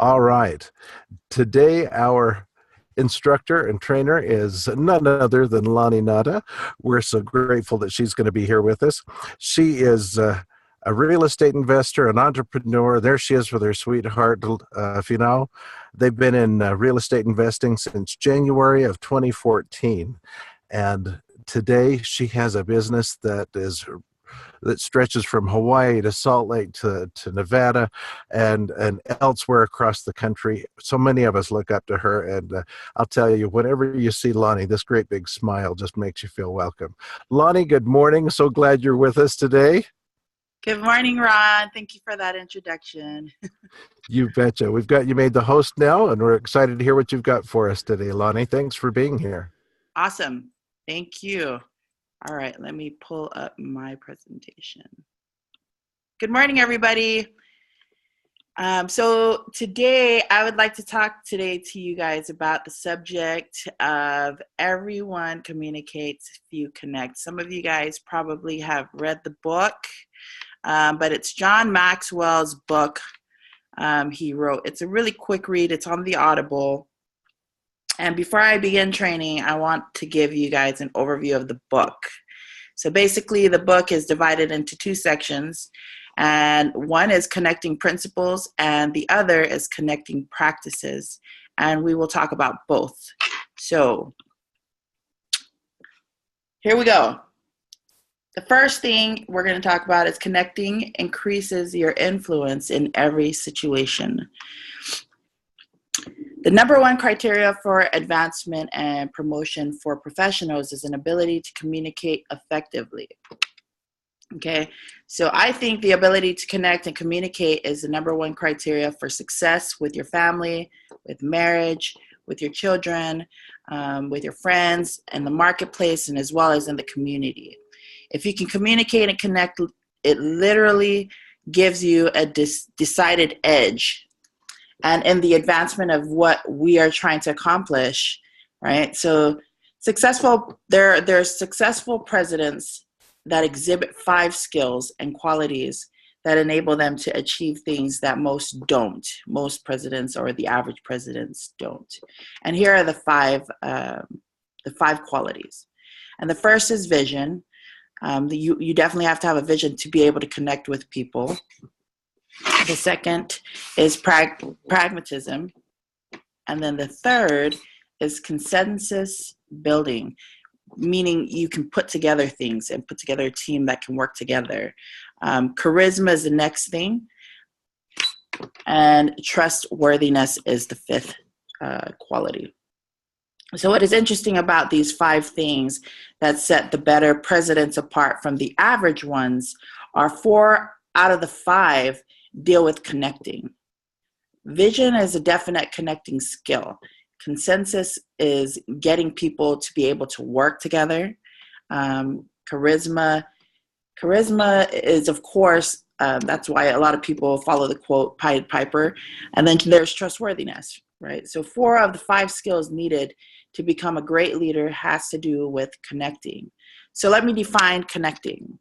All right. Today, our instructor and trainer is none other than Lani Ngata. We're so grateful that she's going to be here with us. She is a real estate investor, an entrepreneur. There she is with her sweetheart, Finau. They've been in real estate investing since January of 2014. And today she has a business that stretches from Hawaii to Salt Lake to Nevada and elsewhere across the country. So many of us look up to her, and I'll tell you, whenever you see Lani, this great big smile just makes you feel welcome. Lani, good morning. So glad you're with us today. Good morning, Ron. Thank you for that introduction. You betcha. We've got you made the host now, and we're excited to hear what you've got for us today, Lani. Thanks for being here. Awesome. Thank you. All right, let me pull up my presentation. Good morning, everybody. So today, I would like to talk today to you guys about the subject of everyone communicates if you connect. Some of you guys probably have read the book, but it's John Maxwell's book he wrote. It's a really quick read. It's on the Audible. And before I begin training, I want to give you guys an overview of the book. So basically, the book is divided into two sections, and one is connecting principles, and the other is connecting practices. And we will talk about both. So here we go. The first thing we're going to talk about is connecting increases your influence in every situation. The number one criteria for advancement and promotion for professionals is an ability to communicate effectively. Okay, so I think the ability to connect and communicate is the number one criteria for success with your family, with marriage, with your children, with your friends, in the marketplace, and as well as in the community. If you can communicate and connect, it literally gives you a decided edge and in the advancement of what we are trying to accomplish, right? So there are successful presidents that exhibit 5 skills and qualities that enable them to achieve things that most don't. Most presidents or the average presidents don't. And here are the five qualities. And the first is vision. You definitely have to have a vision to be able to connect with people. The second is pragmatism. And then the third is consensus building, meaning you can put together things and put together a team that can work together. Charisma is the next thing. And trustworthiness is the fifth quality. So what is interesting about these 5 things that set the better presidents apart from the average ones are 4 out of the 5 deal with connecting. Vision is a definite connecting skill. Consensus is getting people to be able to work together. Charisma is, of course, that's why a lot of people follow the quote, Pied Piper. And then there's trustworthiness, right? So 4 of the 5 skills needed to become a great leader has to do with connecting. So let me define connecting.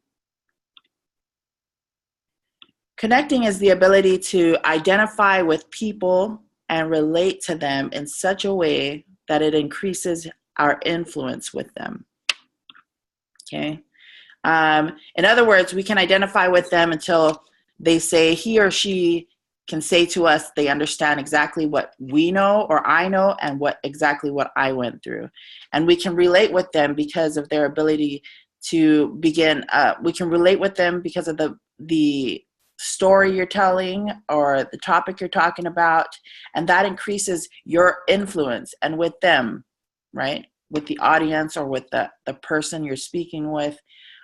Connecting is the ability to identify with people and relate to them in such a way that it increases our influence with them. Okay. In other words, we can identify with them until they say he or she can say to us they understand exactly what we know or I know and exactly what I went through. And we can relate with them because of their ability to begin. We can relate with them because of the story you're telling or the topic you're talking about, and that increases your influence and with them, right? With the audience or with the person you're speaking with.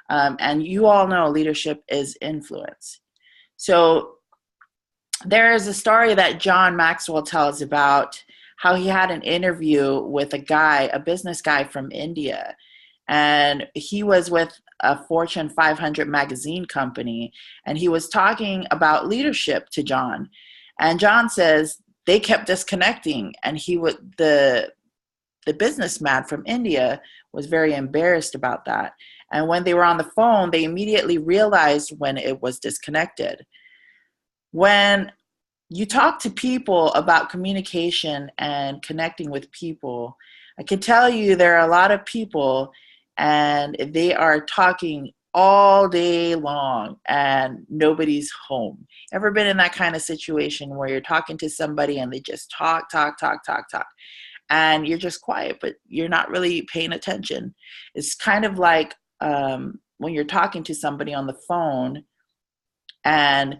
And you all know leadership is influence. So there is a story that John Maxwell tells about how he had an interview with a business guy from India. And he was with a Fortune 500 magazine company. And he was talking about leadership to John. And John says they kept disconnecting. And the businessman from India was very embarrassed about that. And when they were on the phone, they immediately realized when it was disconnected. When you talk to people about communication and connecting with people, I can tell you there are a lot of people and they are talking all day long and nobody's home. Ever been in that kind of situation where you're talking to somebody and they just talk, talk, talk, talk, talk, and you're just quiet, but you're not really paying attention? It's kind of like when you're talking to somebody on the phone and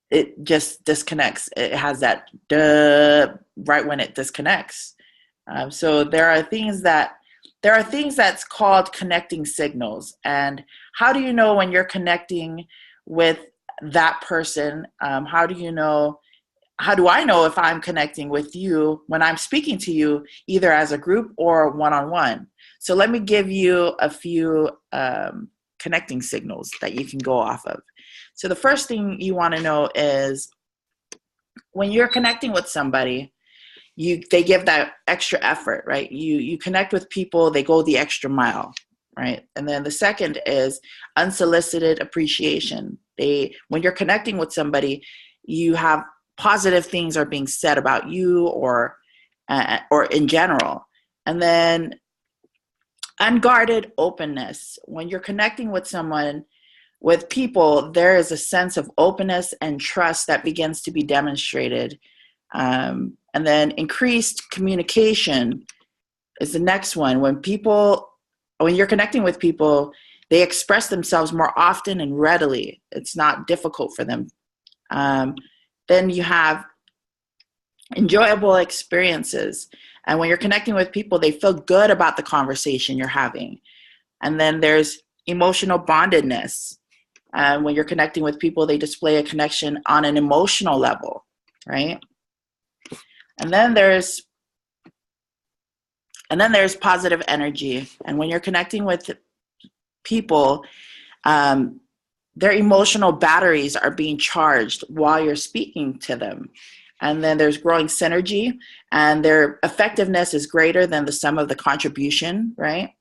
it just disconnects. It has that duh right when it disconnects. So there are things that's called connecting signals. And how do you know when you're connecting with that person? How do you know? How do I know if I'm connecting with you when I'm speaking to you, either as a group or one-on-one? So let me give you a few connecting signals that you can go off of. So the first thing you want to know is when you're connecting with somebody, they give that extra effort, right? You connect with people, they go the extra mile, right? And then the second is unsolicited appreciation. When you're connecting with somebody, you have positive things are being said about you or in general. And then unguarded openness. When you're connecting with someone, with people, there is a sense of openness and trust that begins to be demonstrated. And then increased communication is the next one. When you're connecting with people, they express themselves more often and readily. It's not difficult for them. Then you have enjoyable experiences. And when you're connecting with people, they feel good about the conversation you're having. And then there's emotional bondedness. When you're connecting with people, they display a connection on an emotional level, right? And then there's positive energy. And when you're connecting with people, their emotional batteries are being charged while you're speaking to them. And then there's growing synergy, and their effectiveness is greater than the sum of the contribution, right?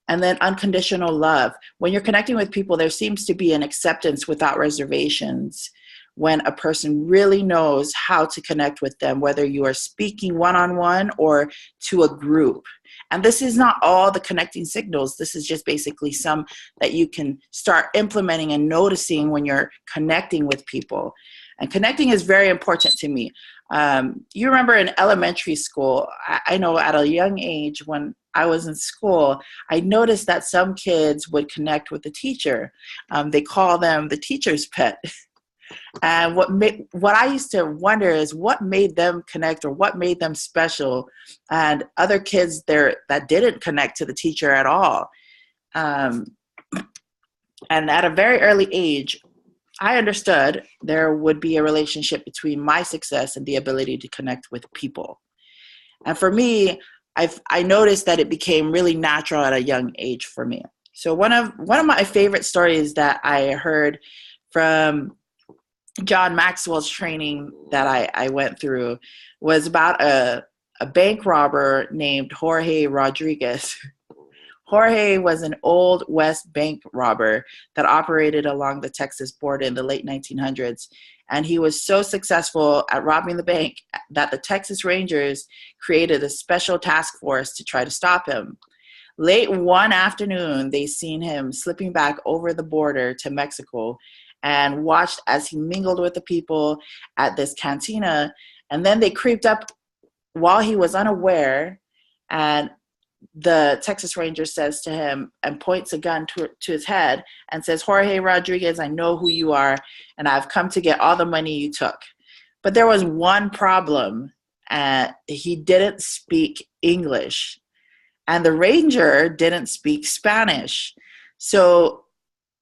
And then unconditional love. When you're connecting with people, there seems to be an acceptance without reservations when a person really knows how to connect with them, whether you are speaking one-on-one or to a group. And this is not all the connecting signals. This is just basically some that you can start implementing and noticing when you're connecting with people. And connecting is very important to me. You remember in elementary school, I know at a young age when I was in school, I noticed that some kids would connect with the teacher. They call them the teacher's pet. And what I used to wonder is what made them connect or what made them special, and other kids there that didn't connect to the teacher at all. And at a very early age, I understood there would be a relationship between my success and the ability to connect with people. And for me, I noticed that it became really natural at a young age for me. So one of my favorite stories that I heard from John Maxwell's training that I went through was about a bank robber named Jorge Rodriguez. Jorge was an Old West bank robber that operated along the Texas border in the late 1900s. And he was so successful at robbing the bank that the Texas Rangers created a special task force to try to stop him. Late one afternoon, they seen him slipping back over the border to Mexico and watched as he mingled with the people at this cantina. And then they creeped up while he was unaware, and the Texas Ranger says to him and points a gun to his head and says, "Jorge Rodriguez, I know who you are, and I've come to get all the money you took." But there was one problem. He didn't speak English, and the Ranger didn't speak Spanish. So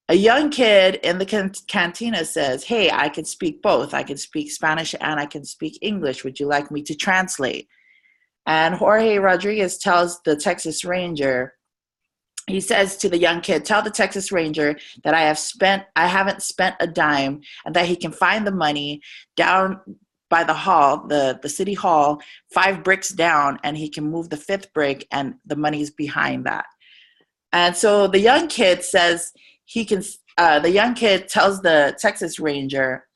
a young kid in the cantina says, "Hey, I can speak both. I can speak Spanish and I can speak English. Would you like me to translate?" And Jorge Rodriguez tells the Texas Ranger, he says to the young kid, "Tell the Texas Ranger that I haven't spent a dime, and that he can find the money down by the hall, the city hall, 5 bricks down, and he can move the 5th brick, and the money's behind that." And so the young kid says the young kid tells the Texas Ranger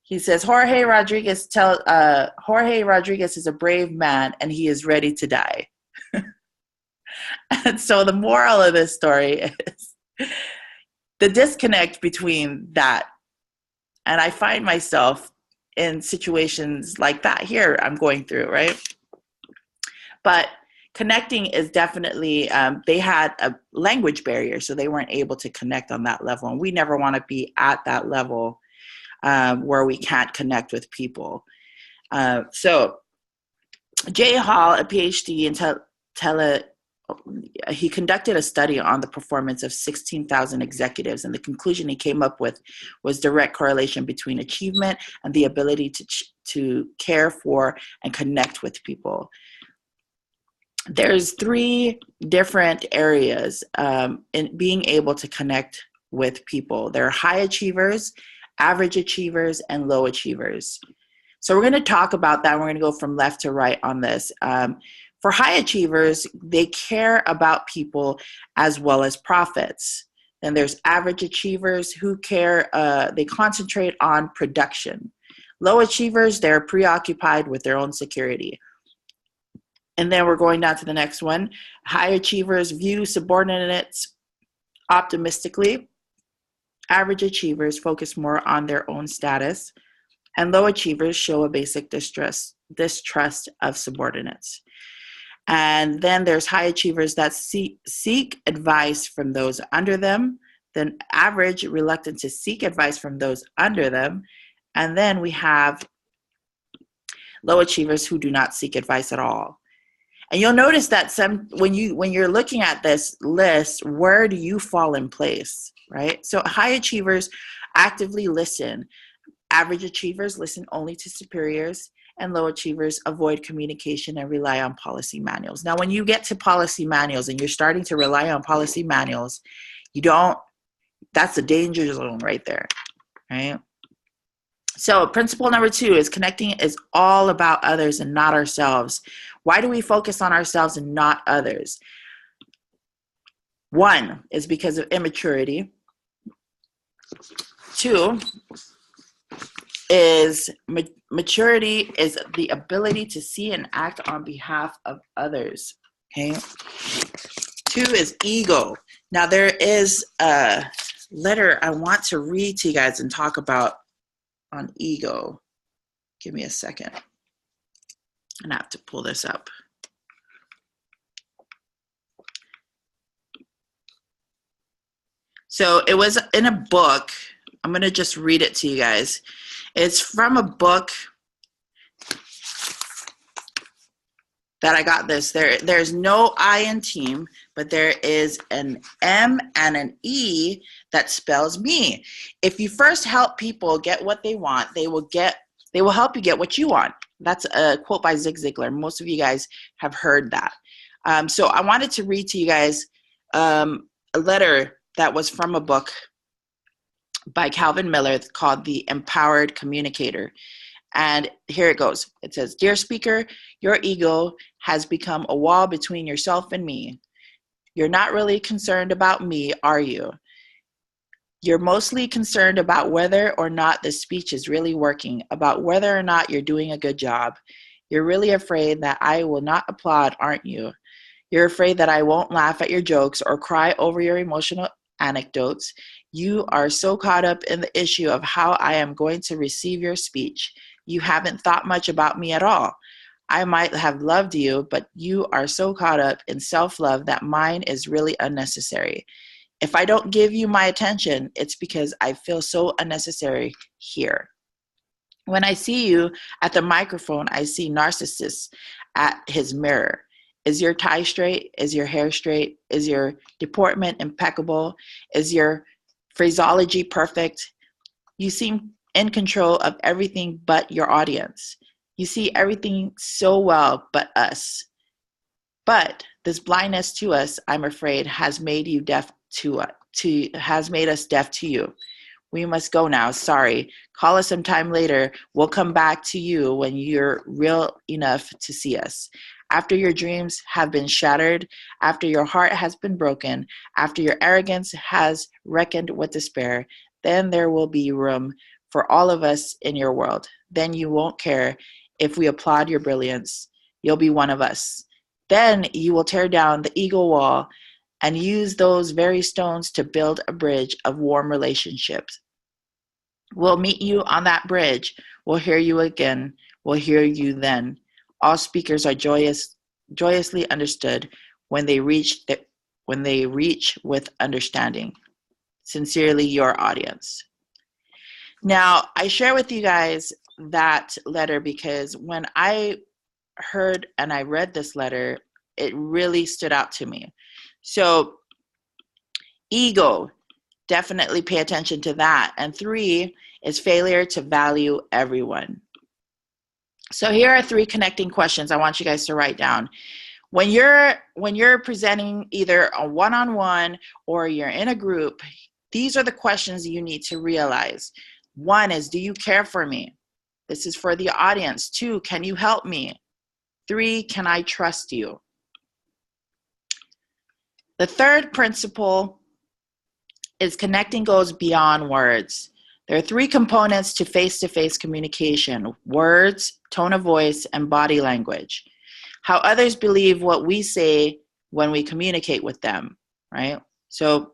He says Jorge Rodriguez is a brave man and he is ready to die. And so the moral of this story is the disconnect between that. And I find myself in situations like that here I'm going through, right? But connecting is definitely, they had a language barrier, so they weren't able to connect on that level. And we never want to be at that level where we can't connect with people. So Jay Hall, a PhD in he conducted a study on the performance of 16,000 executives, and the conclusion he came up with was direct correlation between achievement and the ability to care for and connect with people. There's 3 different areas in being able to connect with people. There are high achievers, average achievers, and low achievers. So we're going to talk about that. We're going to go from left to right on this. For high achievers, they care about people as well as profits. Then there's average achievers who care, they concentrate on production. Low achievers, they're preoccupied with their own security. And then we're going down to the next one. High achievers view subordinates optimistically. Average achievers focus more on their own status. And low achievers show a basic distrust of subordinates. And then there's high achievers that seek advice from those under them. Then average, reluctant to seek advice from those under them. And then we have low achievers who do not seek advice at all. And you'll notice that when you're looking at this list, where do you fall in place, right? So high achievers actively listen. Average achievers listen only to superiors, and low achievers avoid communication and rely on policy manuals. Now, when you get to policy manuals and you're starting to rely on policy manuals, that's a danger zone right there, right? So principle number 2 is connecting is all about others and not ourselves. Why do we focus on ourselves and not others? 1 is because of immaturity. 2 is maturity is the ability to see and act on behalf of others. Okay. 2 is ego. Now there is a letter I want to read to you guys and talk about on ego. Give me a second. And I have to pull this up. So it was in a book. I'm going to just read it to you guys. It's from a book that I got this. There's no I in team, but there is an M and an E that spells me. If you first help people get what they want, they will help you get what you want. That's a quote by Zig Ziglar. Most of you guys have heard that. So I wanted to read to you guys a letter that was from a book by Calvin Miller called The Empowered Communicator. And here it goes. It says, "Dear speaker, your ego has become a wall between yourself and me. You're not really concerned about me, are you? You're mostly concerned about whether or not the speech is really working, about whether or not you're doing a good job. You're really afraid that I will not applaud, aren't you? You're afraid that I won't laugh at your jokes or cry over your emotional anecdotes. You are so caught up in the issue of how I am going to receive your speech. You haven't thought much about me at all. I might have loved you, but you are so caught up in self-love that mine is really unnecessary. If I don't give you my attention, it's because I feel so unnecessary here. When I see you at the microphone, I see narcissists at his mirror. Is your tie straight? Is your hair straight? Is your deportment impeccable? Is your phraseology perfect? You seem in control of everything but your audience. You see everything so well but us. But this blindness to us, I'm afraid, has made you deaf has made us deaf to you. We must go now. Sorry. Call us sometime later. We'll come back to you when you're real enough to see us. After your dreams have been shattered, after your heart has been broken, after your arrogance has reckoned with despair, then there will be room for all of us in your world. Then you won't care if we applaud your brilliance. You'll be one of us. Then you will tear down the ego wall and use those very stones to build a bridge of warm relationships. We'll meet you on that bridge. We'll hear you again. We'll hear you then. All speakers are joyously understood when they reach with understanding. Sincerely, your audience. Now, I share with you guys that letter because when I heard and I read this letter, it really stood out to me. So, ego, definitely pay attention to that. And 3 is failure to value everyone. So here are 3 connecting questions I want you guys to write down. When you're presenting either a one-on-one or you're in a group, these are the questions you need to realize. 1 is, do you care for me? This is for the audience. 2, can you help me? 3, can I trust you? The third principle is connecting goes beyond words. There are 3 components to face-to-face communication: words, tone of voice, and body language. How others believe what we say when we communicate with them, right? So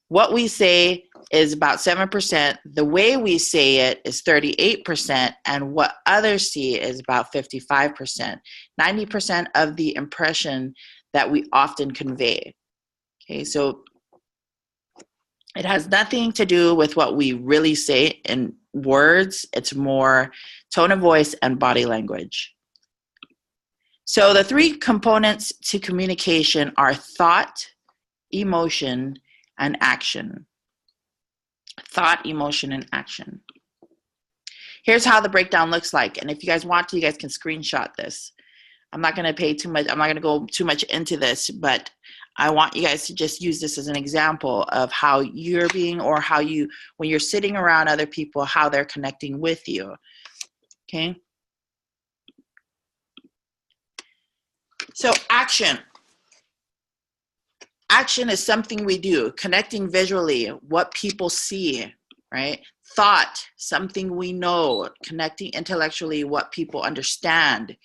what we say is about 7%. The way we say it is 38%. And what others see is about 55%. 90% of the impression that we often convey. Okay, so it has nothing to do with what we really say in words. It's more tone of voice and body language. So the 3 components to communication are thought, emotion, and action. Thought, emotion, and action. Here's how the breakdown looks like. And if you guys want to, you guys can screenshot this. I'm not going to go too much into this, but I want you guys to just use this as an example of how you're being, or how you, when you're sitting around other people, how they're connecting with you. Okay. So action. Action is something we do, connecting visually, what people see, right? Thought, something we know, connecting intellectually, what people understand.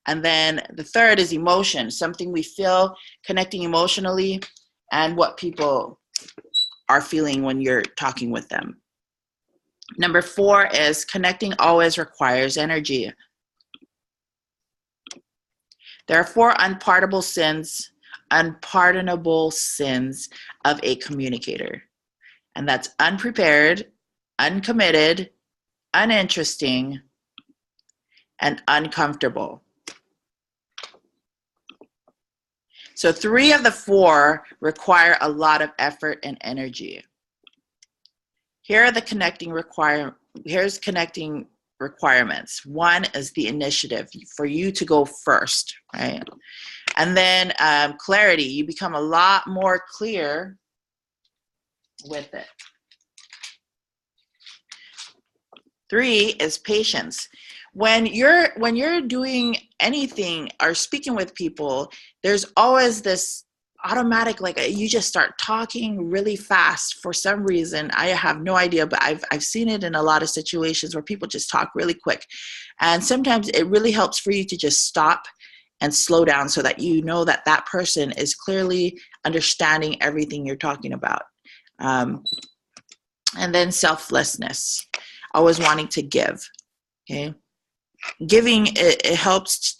And then the third is emotion, something we feel, connecting emotionally, and what people are feeling when you're talking with them. Number 4 is connecting always requires energy. There are 4 unpardonable sins of a communicator. And that's unprepared, uncommitted, uninteresting, and uncomfortable. So 3 of the 4 require a lot of effort and energy. Here's connecting requirements. 1 is the initiative, for you to go first, right? And then clarity, you become a lot more clear with it. 3 is patience. When you're doing anything or speaking with people, there's always this automatic, like, you just start talking really fast for some reason. I have no idea, but I've seen it in a lot of situations where people just talk really quick. And sometimes it really helps for you to just stop and slow down so that you know that that person is clearly understanding everything you're talking about. And then selflessness, always wanting to give, okay? Giving, it helps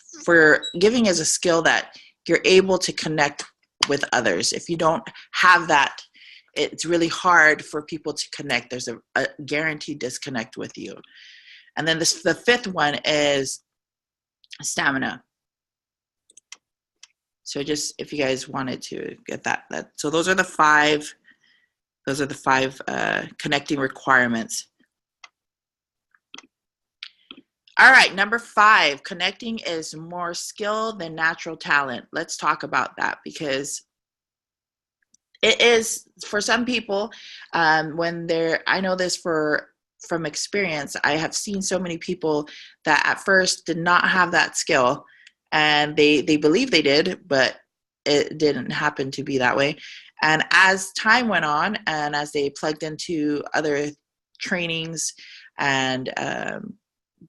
giving is a skill that you're able to connect with others. If you don't have that, it's really hard for people to connect. There's a guaranteed disconnect with you. And then the 5th one is stamina. So just if you guys wanted to get that so those are the 5 connecting requirements. All right, number 5, connecting is more skill than natural talent. Let's talk about that, because it is, for some people, I know this from experience. I have seen so many people that at first did not have that skill, and they believe they did, but it didn't happen to be that way. And as time went on, and as they plugged into other trainings, and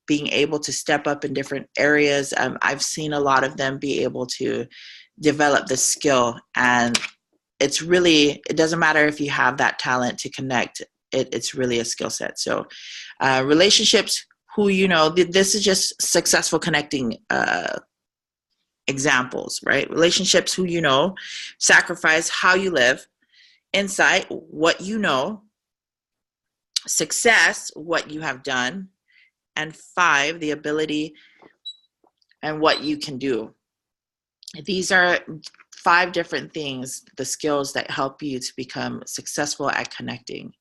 being able to step up in different areas. I've seen a lot of them be able to develop this skill, and it's really, it doesn't matter if you have that talent to connect. It's really a skill set. So relationships, who you know, this is just successful connecting examples, right? Relationships, who you know. Sacrifice, how you live. Insight, what you know. Success, what you have done. And 5, the ability and what you can do. These are 5 different things, the skills that help you to become successful at connecting.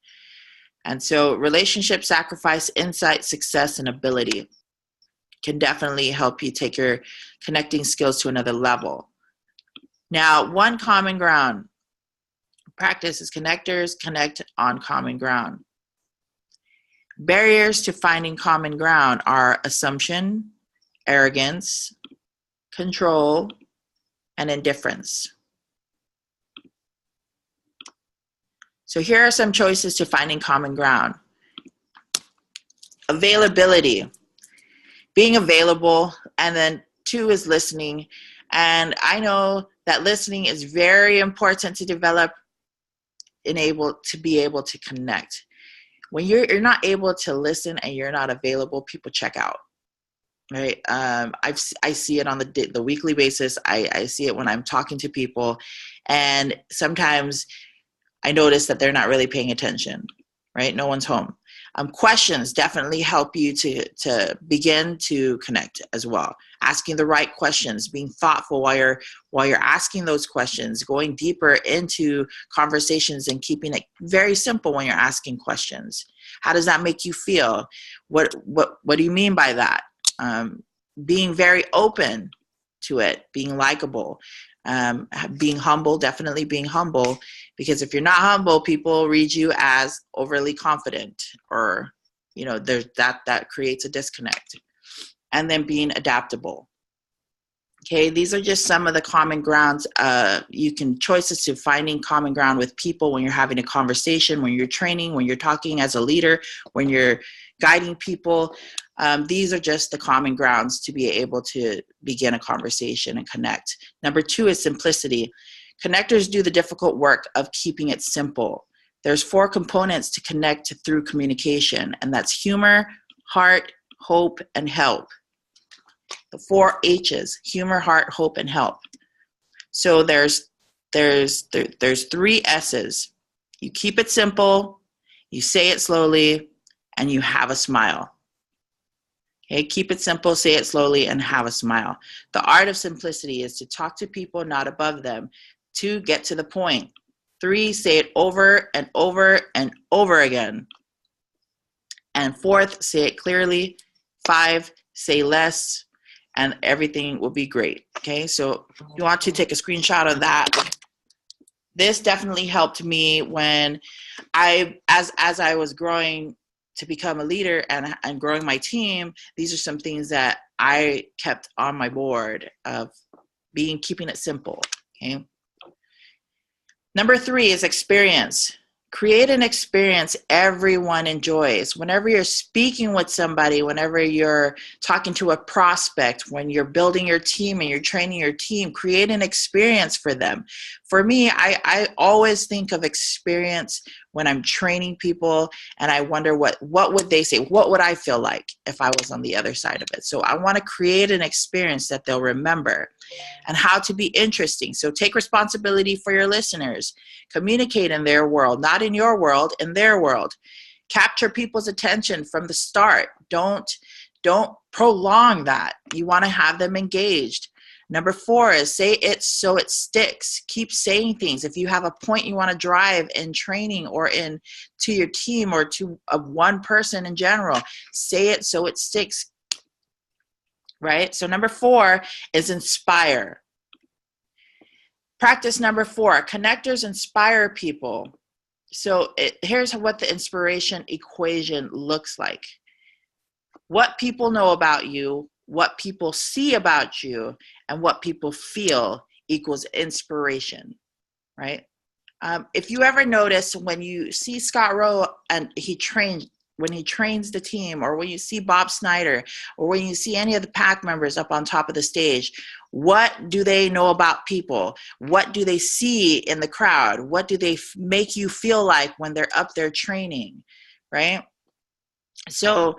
And so relationship, sacrifice, insight, success, and ability can definitely help you take your connecting skills to another level. Now, one common ground practice is connectors connect on common ground. Barriers to finding common ground are assumption, arrogance, control, and indifference. So here are some choices to finding common ground. Availability, being available, and then 2 is listening. And I know that listening is very important to develop and to be able to connect. When you're not able to listen and you're not available, people check out. Right. I see it on the weekly basis. I see it when I'm talking to people, and sometimes I notice that they're not really paying attention. Right. No one's home. Questions definitely help you to begin to connect as well. Asking the right questions, being thoughtful while you're asking those questions, going deeper into conversations, and keeping it very simple when you're asking questions. How does that make you feel? What do you mean by that? Being very open to it, being likable, being humble, definitely being humble, because if you're not humble, people read you as overly confident, or, you know, there's that creates a disconnect. And then being adaptable. Okay, these are just some of the common grounds. Choices to finding common ground with people when you're having a conversation, when you're training, when you're talking as a leader, when you're guiding people. These are just the common grounds to be able to begin a conversation and connect. Number 2 is simplicity. Connectors do the difficult work of keeping it simple. There's 4 components to connect through communication, and that's humor, heart, hope, and help. The 4 H's: humor, heart, hope, and help. So there's 3 S's. You keep it simple, you say it slowly, and you have a smile. Okay, keep it simple, say it slowly, and have a smile. The art of simplicity is to talk to people, not above them. 2, get to the point. 3, say it over and over and over again. And 4th, say it clearly. 5, say less, and everything will be great. Okay, so if you want to take a screenshot of that. This definitely helped me when as I was growing to become a leader and growing my team. These are some things that I kept on my board of keeping it simple. Okay. Number 3 is experience. Create an experience everyone enjoys. Whenever you're speaking with somebody, whenever you're talking to a prospect, when you're building your team and you're training your team, create an experience for them. For me, I always think of experience when I'm training people, and I wonder what would they say? What would I feel like if I was on the other side of it? So I want to create an experience that they'll remember, and how to be interesting. So take responsibility for your listeners. Communicate in their world, not in your world, in their world. Capture people's attention from the start. Don't prolong that. You want to have them engaged. Number 4 is say it so it sticks. Keep saying things. If you have a point you want to drive in training or in to your team or to one person in general, say it so it sticks. Right? So number 4 is inspire. Practice number 4, connectors inspire people. So here's what the inspiration equation looks like. What people know about you, what people see about you, and what people feel equals inspiration, right? If you ever notice when you see Scott Rowe and he trains when he trains the team, or when you see Bob Snyder, or when you see any of the pack members up on top of the stage, what do they know about people? What do they see in the crowd? What do they make you feel like when they're up there training, right? So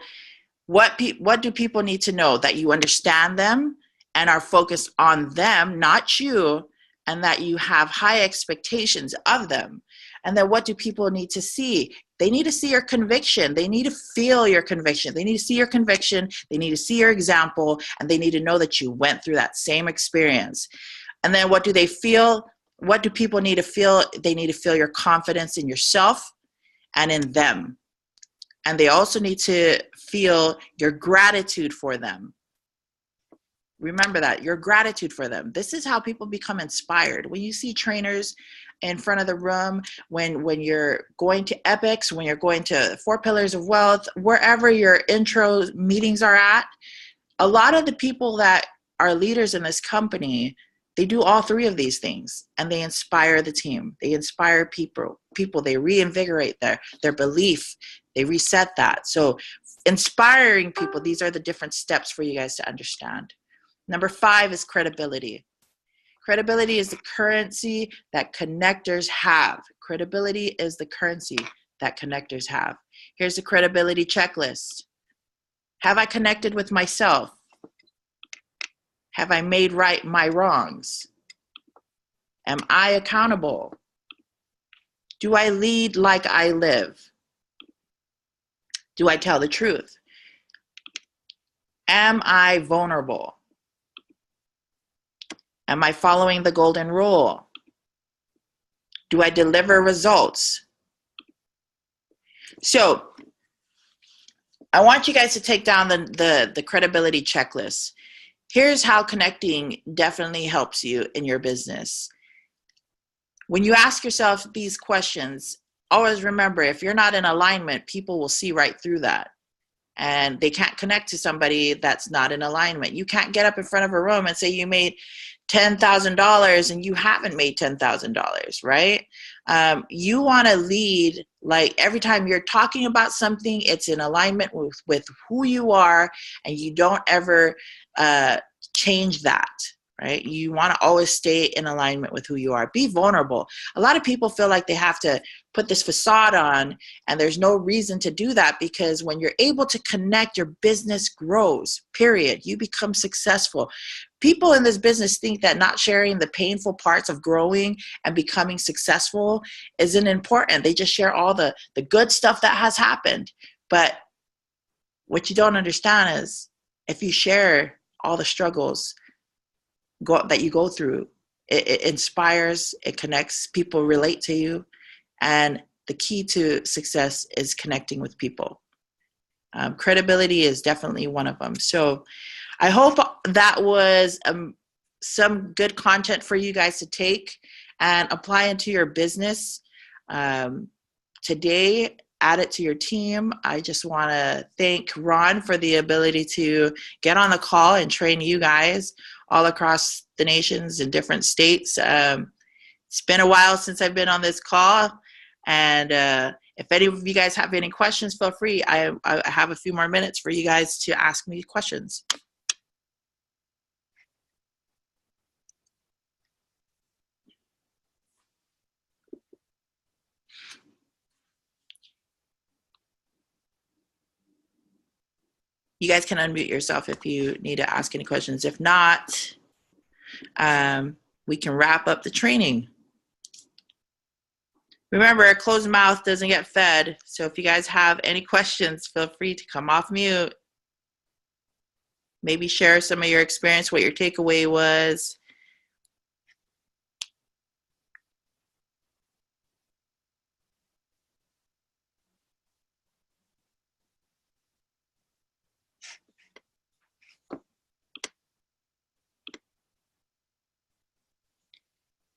what do people need to know? That you understand them and are focused on them, not you, and that you have high expectations of them. And then what do people need to see? They need to see your conviction. They need to feel your conviction. They need to see your conviction. They need to see your example, and they need to know that you went through that same experience. And then what do they feel? What do people need to feel? They need to feel your confidence in yourself and in them. And they also need to feel your gratitude for them. Remember that, your gratitude for them. This is how people become inspired. When you see trainers in front of the room, when you're going to epics, when you're going to 4 Pillars of Wealth, wherever your intro meetings are at, a lot of the people that are leaders in this company, they do all 3 of these things, and they inspire the team. They inspire people. They reinvigorate their belief. They reset that. So inspiring people, these are the different steps for you guys to understand. Number 5 is credibility. Credibility is the currency that connectors have. Credibility is the currency that connectors have. Here's the credibility checklist. Have I connected with myself? Have I made right my wrongs? Am I accountable? Do I lead like I live? Do I tell the truth? Am I vulnerable? Am I following the golden rule? Do I deliver results? So I want you guys to take down the credibility checklist. Here's how connecting definitely helps you in your business. When you ask yourself these questions, always remember, if you're not in alignment, people will see right through that. And they can't connect to somebody that's not in alignment. You can't get up in front of a room and say you made $10,000 and you haven't made $10,000, right? You want to lead, like every time you're talking about something, it's in alignment with who you are, and you don't ever change that, right? You want to always stay in alignment with who you are. Be vulnerable. A lot of people feel like they have to put this facade on, and there's no reason to do that, because when you're able to connect, your business grows, period. You become successful. People in this business think that not sharing the painful parts of growing and becoming successful isn't important. They just share all the good stuff that has happened. But what you don't understand is, if you share all the struggles that you go through, it inspires, it connects, people relate to you. And the key to success is connecting with people. Credibility is definitely one of them. So I hope that was some good content for you guys to take and apply into your business. Today, add it to your team. I just want to thank Ron for the ability to get on the call and train you guys all across the nations in different states. It's been a while since I've been on this call. And if any of you guys have any questions, feel free. I have a few more minutes for you guys to ask me questions. You guys can unmute yourself if you need to ask any questions. If not, we can wrap up the training. Remember, a closed mouth doesn't get fed. So if you guys have any questions, feel free to come off mute. Maybe share some of your experience, what your takeaway was.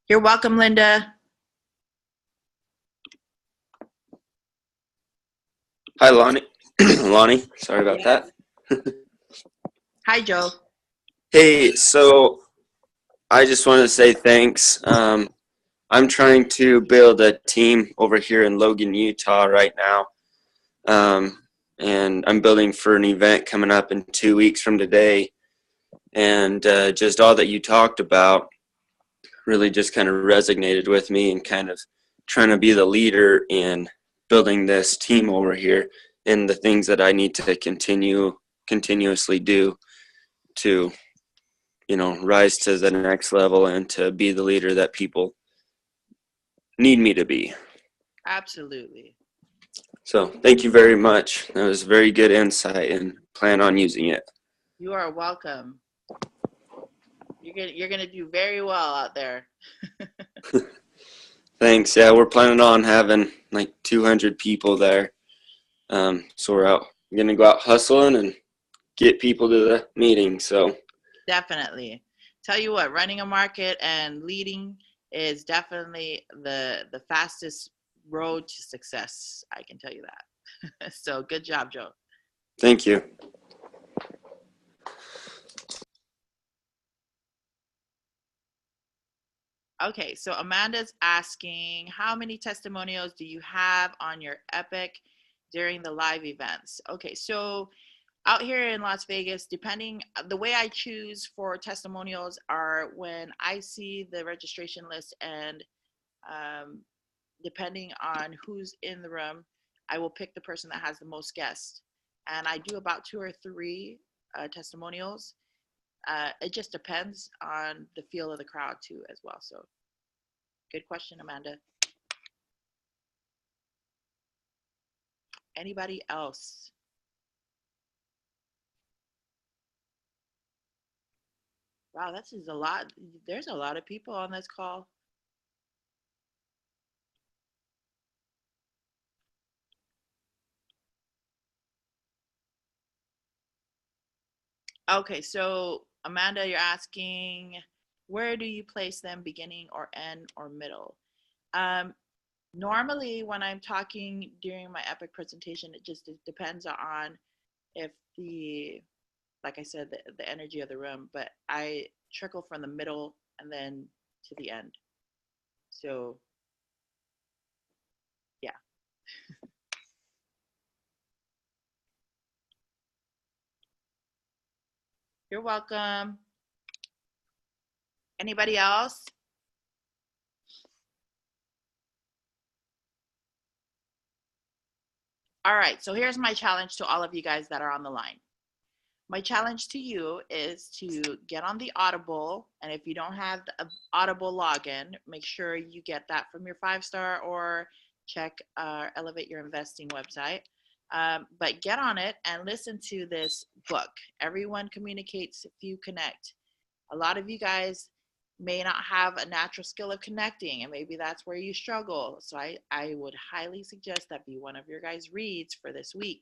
You're welcome, Linda. Hi, Lani. Lani, sorry about that. Hi, Joe. Hey, so I just wanted to say thanks. I'm trying to build a team over here in Logan, Utah right now. and I'm building for an event coming up in 2 weeks from today. And just all that you talked about really just kind of resonated with me, and kind of trying to be the leader in building this team over here, and the things that I need to continuously do to, rise to the next level and to be the leader that people need me to be. Absolutely. So thank you very much. That was very good insight, and plan on using it. You are welcome. You're gonna do very well out there. Thanks. Yeah, we're planning on having like 200 people there. So we're gonna go out hustling and get people to the meeting. So Definitely. Tell you what, running a market and leading is definitely the fastest road to success. I can tell you that. So good job, Joe. thank you. Okay, so Amanda's asking, how many testimonials do you have on your Epic during the live events? Okay, so out here in Las Vegas, the way I choose for testimonials are when I see the registration list, and depending on who's in the room, I will pick the person that has the most guests. And I do about 2 or 3 testimonials. It just depends on the feel of the crowd too, as well. So good question, Amanda. Anybody else? Wow, this is a lot. There's a lot of people on this call. Okay, so Amanda, you're asking, where do you place them, beginning or end or middle? Normally, when I'm talking during my Epic presentation, it depends on if like I said, the energy of the room, but I trickle from the middle and then to the end. So, yeah. You're welcome. Anybody else? All right, so here's my challenge to all of you guys that are on the line. My challenge to you is to get on the Audible, and if you don't have the Audible login, make sure you get that from your 5-star or check Elevate Your Investing website. But get on it and listen to this book. Everyone communicates, few connect. A lot of you guys may not have a natural skill of connecting, and maybe that's where you struggle. So I would highly suggest that be one of your guys' reads for this week,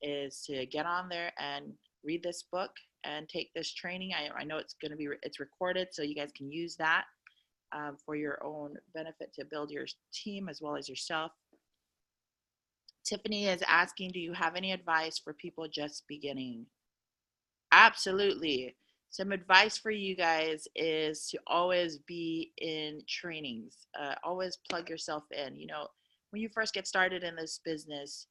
is to get on there and read this book and take this training. I know it's recorded, so you guys can use that for your own benefit to build your team as well as yourself. Tiffany is asking, do you have any advice for people just beginning? Absolutely. Some advice for you guys is to always be in trainings. Always plug yourself in. When you first get started in this business,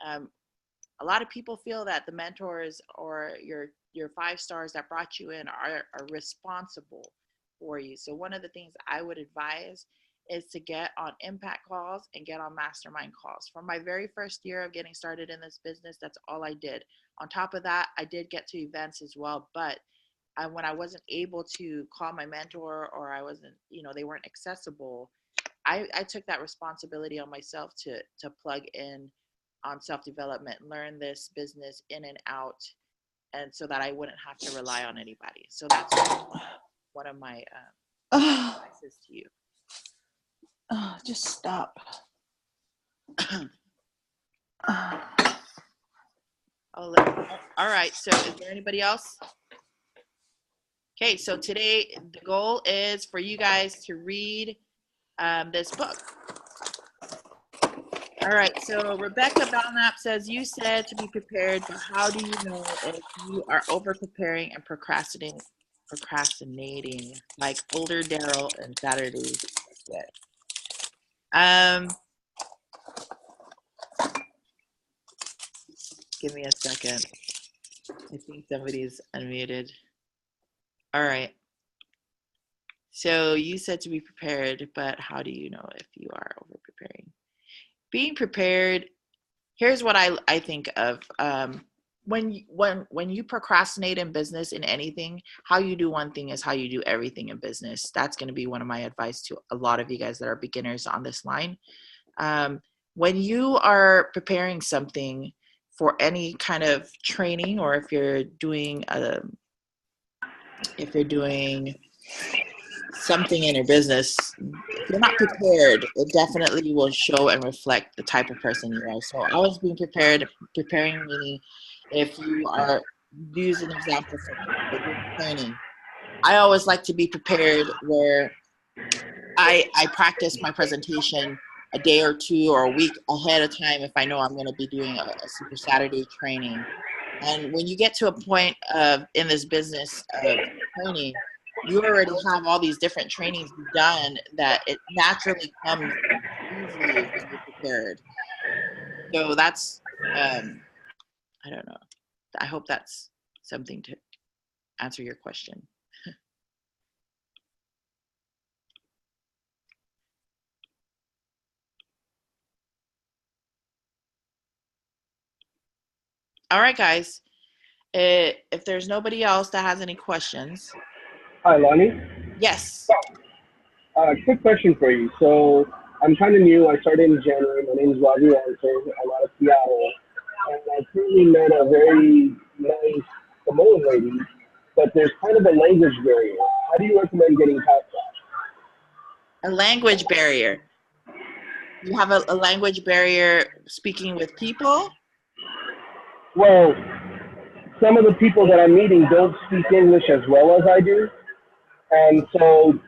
a lot of people feel that the mentors or your 5-stars that brought you in are responsible for you. So one of the things I would advise is to get on impact calls and get on mastermind calls. For my very first year of getting started in this business, that's all I did. On top of that, I did get to events as well, but when I wasn't able to call my mentor, or I wasn't, they weren't accessible, I took that responsibility on myself to plug in on self-development, learn this business in and out, and so that I wouldn't have to rely on anybody. So that's one of my advices to you. Just stop. All right, so is there anybody else? Okay, so today the goal is for you guys to read this book. All right, so Rebecca Belknap says, you said to be prepared, but how do you know if you are over-preparing and procrastinating like older Daryl and Saturday? Give me a second. I think somebody's unmuted. All right. So you said to be prepared, but how do you know if you are over preparing? Being prepared, here's what I think of. When you procrastinate in business, in anything, how you do one thing is how you do everything in business. That's going to be one of my advice to a lot of you guys that are beginners on this line. When you are preparing something for any kind of training, or if you're doing something in your business, if you're not prepared, it definitely will show and reflect the type of person you are. So always being preparing meaning if you are, use an example for doing training. I always like to be prepared where I practice my presentation a day or two or a week ahead of time if I know I'm going to be doing a Super Saturday training. And when you get to a point of in this business of training, you already have all these different trainings done that it naturally comes easily when you're prepared. So that's I don't know. I hope that's something to answer your question. All right, guys. If there's nobody else that has any questions, Hi, Lani. yes. Quick question for you. So I'm kind of new. I started in January. My name is Ravi Walter. I'm out of Seattle. And I currently met a very nice Samoan lady, but there's kind of a language barrier. How do you recommend getting past that? A language barrier. You have a language barrier speaking with people? Well, some of the people that I'm meeting don't speak English as well as I do. And so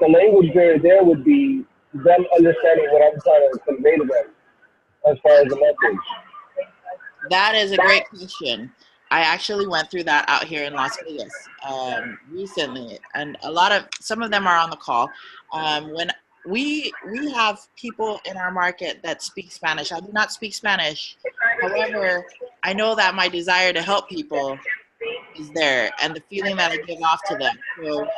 the language barrier there would be them understanding what I'm trying to convey to them as far as the message. That is a great question. I actually went through that out here in Las Vegas recently, and some of them are on the call. When we have people in our market that speak Spanish. I do not speak Spanish. However, I know that my desire to help people is there, and the feeling that I give off to them. So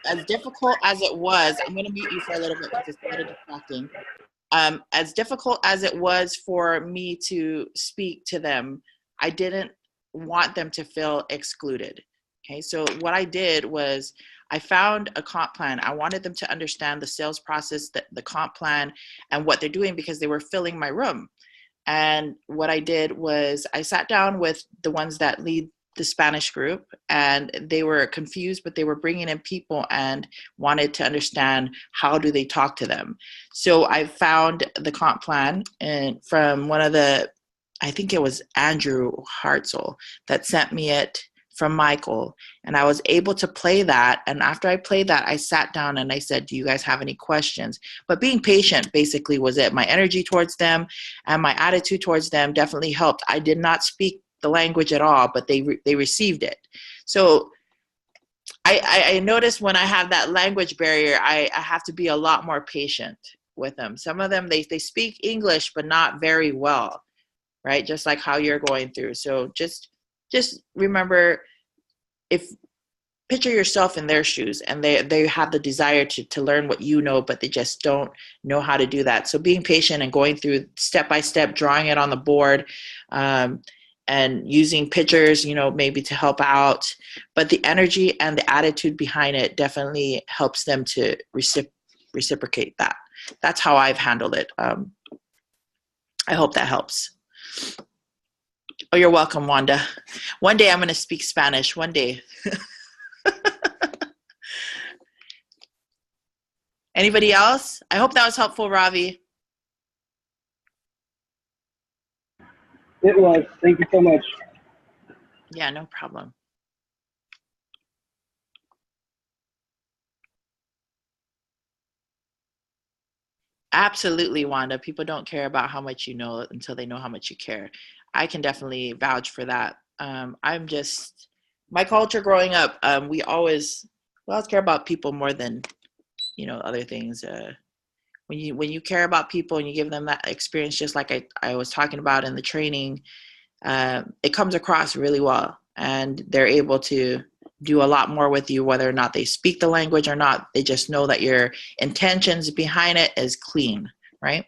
as difficult as it was, I'm going to mute you for a little bit because it's a little distracting. As difficult as it was for me to speak to them, I didn't want them to feel excluded. Okay, so what I did was I found a comp plan. I wanted them to understand the sales process, the comp plan, and what they're doing because they were filling my room. And what I did was I sat down with the ones that lead the Spanish group, and they were confused, but they were bringing in people and wanted to understand how do they talk to them. So I found the comp plan and from one of the, I think it was Andrew Hartzell that sent me it from Michael, and I was able to play that. And after I played that, I sat down and I said, do you guys have any questions? But being patient basically was it. My energy towards them and my attitude towards them definitely helped. I did not speak the language at all, but they received it. So I noticed when I have that language barrier, I have to be a lot more patient with them. Some of them, they speak English, but not very well, right? Just like how you're going through. So just remember, picture yourself in their shoes, and they have the desire to learn what you know, but they just don't know how to do that. So being patient and going through step by step, drawing it on the board, and using pictures, maybe to help out. But the energy and the attitude behind it definitely helps them to reciprocate that. That's how I've handled it. I hope that helps. Oh, you're welcome, Wanda. One day I'm going to speak Spanish. One day. Anybody else? I hope that was helpful, Ravi. It was. Thank you so much. Yeah, no problem. Absolutely, Wanda. People don't care about how much you know until they know how much you care. I can definitely vouch for that. My culture growing up, we always care about people more than, other things. When you care about people and you give them that experience, just like I was talking about in the training, it comes across really well, and they're able to do a lot more with you, whether or not they speak the language or not. They just know that your intentions behind it is clean, right?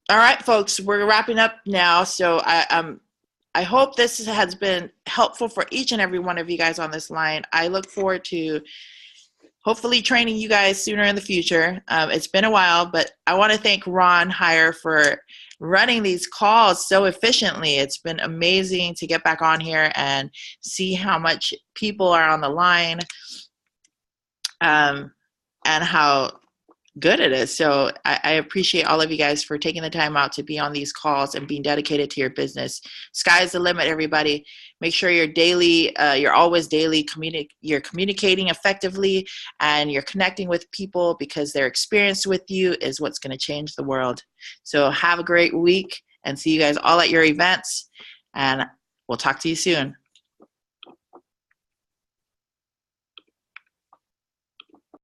All right, folks, we're wrapping up now. So I hope this has been helpful for each and every one of you guys on this line. I look forward to hopefully training you guys sooner in the future. It's been a while, but I want to thank Ron Heyer for running these calls so efficiently. It's been amazing to get back on here and see how much people are on the line, and how good it is. So I appreciate all of you guys for taking the time out to be on these calls and being dedicated to your business. Sky's the limit, everybody. Make sure you're always daily you're communicating effectively, and you're connecting with people, because their experience with you is what's going to change the world. So have a great week, and see you guys all at your events, and we'll talk to you soon.